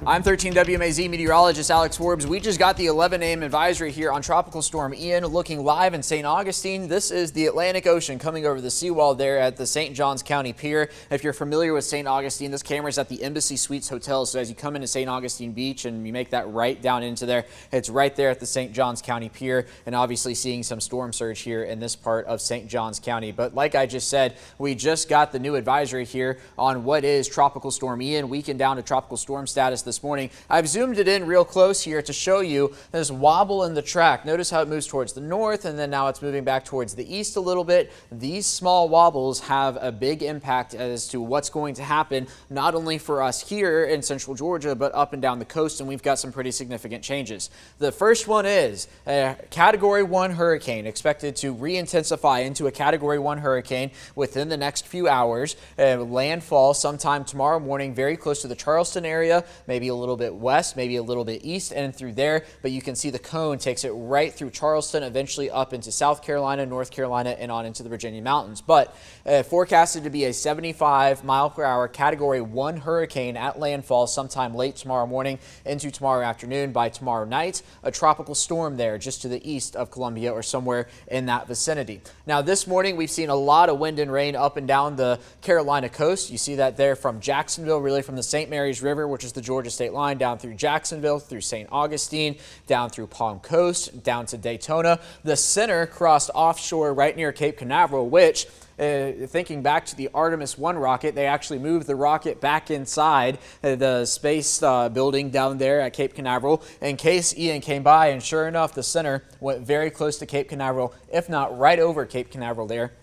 I'm 13 WMAZ meteorologist Alex Forbes. We just got the 11 a.m. advisory here on Tropical Storm Ian, looking live in St. Augustine. This is the Atlantic Ocean coming over the seawall there at the St. Johns County Pier. If you're familiar with St. Augustine, this camera is at the Embassy Suites Hotel. So as you come into St. Augustine Beach and you make that right down into there, it's right there at the St. Johns County Pier, and obviously seeing some storm surge here in this part of St. Johns County. But like I just said, we just got the new advisory here on what is Tropical Storm Ian, weakened down to tropical storm status this morning. I've zoomed it in real close here to show you this wobble in the track. Notice how it moves towards the north, and then now it's moving back towards the east a little bit. These small wobbles have a big impact as to what's going to happen, not only for us here in central Georgia, but up and down the coast, and we've got some pretty significant changes. The first one is a Category 1 hurricane expected to re-intensify into a Category 1 hurricane within the next few hours. Landfall sometime tomorrow morning, very close to the Charleston area, maybe a little bit west, maybe a little bit east and through there, but you can see the cone takes it right through Charleston, eventually up into South Carolina, North Carolina, and on into the Virginia mountains. But forecasted to be a 75-mile-per-hour Category 1 hurricane at landfall sometime late tomorrow morning into tomorrow afternoon. By tomorrow night, a tropical storm there just to the east of Columbia or somewhere in that vicinity. Now this morning we've seen a lot of wind and rain up and down the Carolina coast. You see that there from Jacksonville, really from the St. Mary's River, which is the Georgia state line, down through Jacksonville, through St. Augustine, down through Palm Coast, down to Daytona. The center crossed offshore right near Cape Canaveral, which thinking back to the Artemis 1 rocket, they actually moved the rocket back inside the space building down there at Cape Canaveral in case Ian came by, and sure enough, the center went very close to Cape Canaveral, if not right over Cape Canaveral there.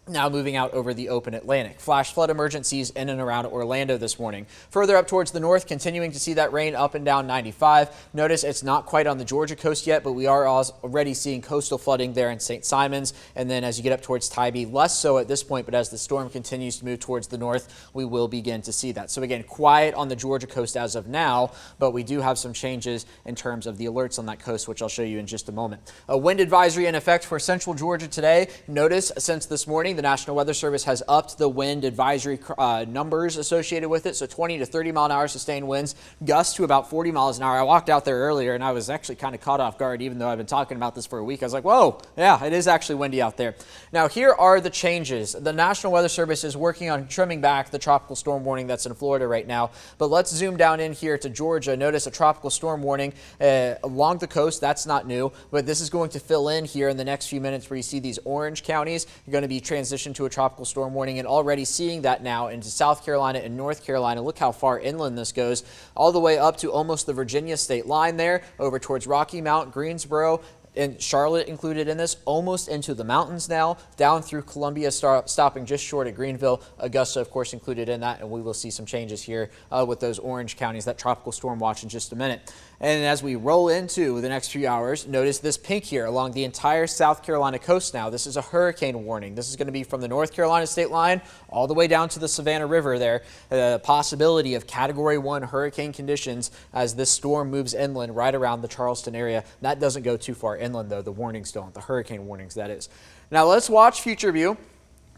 Now moving out over the open Atlantic. Flash flood emergencies in and around Orlando this morning. Further up towards the north, continuing to see that rain up and down 95. Notice it's not quite on the Georgia coast yet, but we are already seeing coastal flooding there in St. Simons. And then as you get up towards Tybee, less so at this point, but as the storm continues to move towards the north, we will begin to see that. So again, quiet on the Georgia coast as of now, but we do have some changes in terms of the alerts on that coast, which I'll show you in just a moment. A wind advisory in effect for central Georgia today. Notice since this morning, the National Weather Service has upped the wind advisory numbers associated with it. So 20 to 30 mile an hour sustained winds, gusts to about 40 miles an hour. I walked out there earlier and I was actually kind of caught off guard, even though I've been talking about this for a week. I was like, whoa, yeah, it is actually windy out there. Now here are the changes. The National Weather Service is working on trimming back the tropical storm warning that's in Florida right now. But let's zoom down in here to Georgia. Notice a tropical storm warning along the coast. That's not new, but this is going to fill in here in the next few minutes where you see these orange counties. You're going to be transitioned to a tropical storm warning, and already seeing that now into South Carolina and North Carolina. Look how far inland this goes, all the way up to almost the Virginia state line there, over towards Rocky Mount, Greensboro, and Charlotte included in this, almost into the mountains now, down through Columbia, stopping just short of Greenville. Augusta, of course, included in that, and we will see some changes here with those orange counties, that tropical storm watch in just a minute. And as we roll into the next few hours, notice this pink here along the entire South Carolina coast now. This is a hurricane warning. This is going to be from the North Carolina state line all the way down to the Savannah River there. The possibility of Category 1 hurricane conditions as this storm moves inland right around the Charleston area. That doesn't go too far inland, though. The warnings don't. The hurricane warnings, that is. Now let's watch Future View.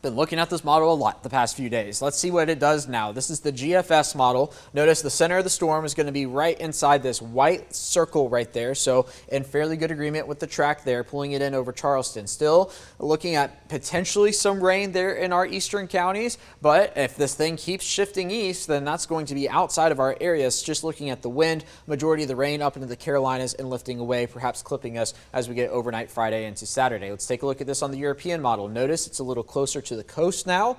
Been looking at this model a lot the past few days. Let's see what it does now. This is the GFS model. Notice the center of the storm is going to be right inside this white circle right there. So in fairly good agreement with the track there, pulling it in over Charleston. Still looking at potentially some rain there in our eastern counties. But if this thing keeps shifting east, then that's going to be outside of our areas. Just looking at the wind, majority of the rain up into the Carolinas and lifting away, perhaps clipping us as we get overnight Friday into Saturday. Let's take a look at this on the European model. Notice it's a little closer to the coast now.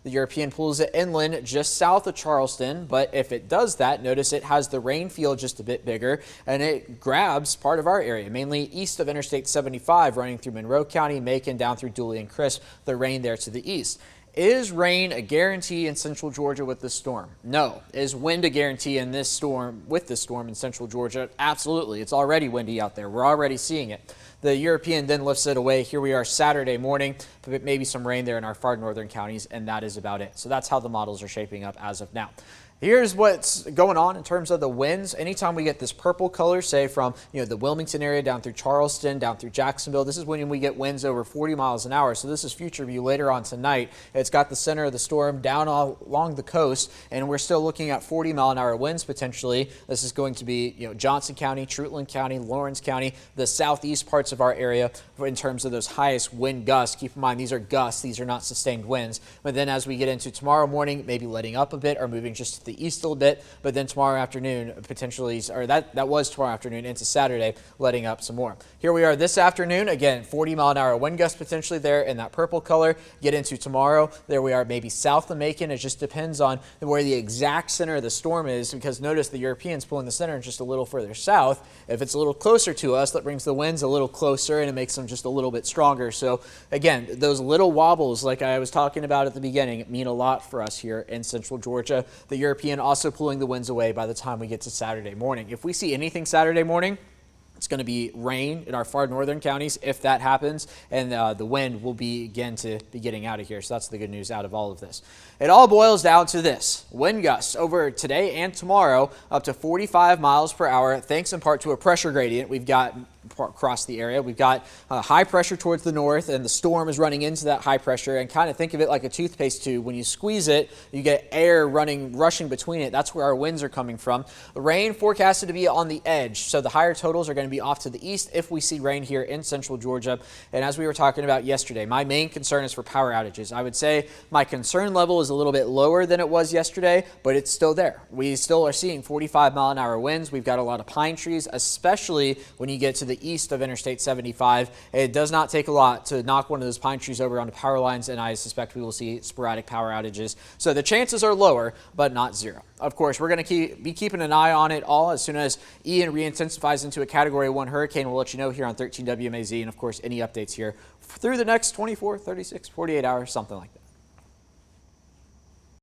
The European pulls it inland just south of Charleston, but if it does that, notice it has the rain field just a bit bigger, and it grabs part of our area, mainly east of Interstate 75, running through Monroe County, Macon, down through Dooley and Crisp, the rain there to the east. Is rain a guarantee in central Georgia with this storm? No. Is wind a guarantee in this storm with this storm in central Georgia? Absolutely. It's already windy out there. We're already seeing it. The European then lifts it away. Here we are Saturday morning, maybe some rain there in our far northern counties, and that is about it. So that's how the models are shaping up as of now. Here's what's going on in terms of the winds. Anytime we get this purple color, say from the Wilmington area down through Charleston, down through Jacksonville, this is when we get winds over 40 miles an hour. So this is future view later on tonight. It's got the center of the storm down along the coast, and we're still looking at 40-mile-an-hour winds potentially. This is going to be Johnson County, Treutlen County, Lawrence County, the southeast parts of our area in terms of those highest wind gusts. Keep in mind, these are gusts. These are not sustained winds. But then as we get into tomorrow morning, maybe letting up a bit or moving just to the east a little bit, but then tomorrow afternoon potentially, or that was tomorrow afternoon into Saturday, letting up some more. Here we are this afternoon, again 40-mile-an-hour wind gusts potentially there in that purple color. Get into tomorrow, there we are maybe south of Macon. It just depends on where the exact center of the storm is, because notice the European's pulling the center just a little further south. If it's a little closer to us, that brings the winds a little closer and it makes them just a little bit stronger. So again, those little wobbles like I was talking about at the beginning mean a lot for us here in central Georgia. The European also pulling the winds away by the time we get to Saturday morning. If we see anything Saturday morning, it's going to be rain in our far northern counties if that happens, and the wind will begin to be getting out of here. So that's the good news out of all of this. It all boils down to this. Wind gusts over today and tomorrow up to 45 miles per hour, thanks in part to a pressure gradient we've got across the area. We've got high pressure towards the north, and the storm is running into that high pressure, and kind of think of it like a toothpaste tube. When you squeeze it, you get air rushing between it. That's where our winds are coming from. The rain forecasted to be on the edge, so the higher totals are going to be off to the east if we see rain here in central Georgia. And as we were talking about yesterday, my main concern is for power outages. I would say my concern level is a little bit lower than it was yesterday, but it's still there. We still are seeing 45-mile-an-hour winds. We've got a lot of pine trees, especially when you get to the east of Interstate 75. It does not take a lot to knock one of those pine trees over onto power lines, and I suspect we will see sporadic power outages. So the chances are lower, but not zero. Of course, we're going to be keeping an eye on it all. As soon as Ian re-intensifies into a Category 1 hurricane, we'll let you know here on 13 WMAZ, and of course any updates here through the next 24, 36, 48 hours, something like that.